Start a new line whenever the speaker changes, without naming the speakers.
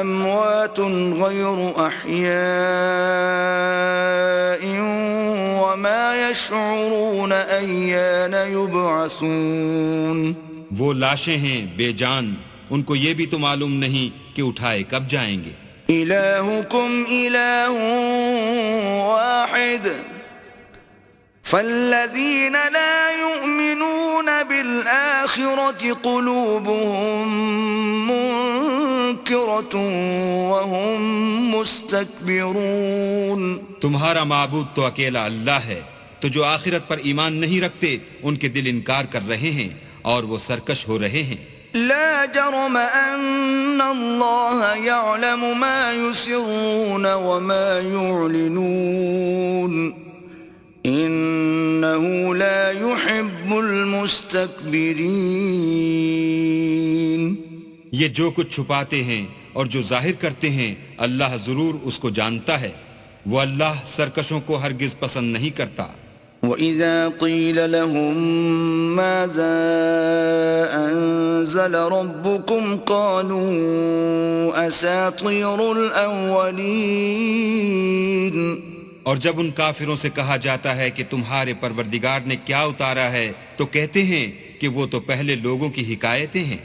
أموات غير أحياء وما يشعرون أيان يبعثون.
وہ لاشیں ہیں بے جان، ان کو یہ بھی تو معلوم نہیں کہ اٹھائے کب جائیں گے.
إلهكم إله واحد فالذين لا يؤمنون بالآخرة قلوبهم منكرة وهم مستكبرون.
تمہارا معبود تو اکیلا اللہ ہے، تو جو آخرت پر ایمان نہیں رکھتے ان کے دل انکار کر رہے ہیں اور وہ سرکش ہو رہے ہیں.
لا جرم أن الله يعلم ما يسرون وما يعلنون إنه لا يحب المستكبرين.
یہ جو کچھ چھپاتے ہیں اور جو ظاہر کرتے ہیں اللہ ضرور اس کو جانتا ہے، وہ اللہ سرکشوں کو ہرگز پسند نہیں کرتا.
وَإِذَا قِيلَ لَهُم مَّاذَا أَنزَلَ رَبُّكُمْ قَالُوا أَسَاطِيرُ الْأَوَّلِينَ.
اور جب ان کافروں سے کہا جاتا ہے کہ تمہارے پروردگار نے کیا اتارا ہے تو کہتے ہیں کہ وہ تو پہلے لوگوں کی حکایتیں ہیں.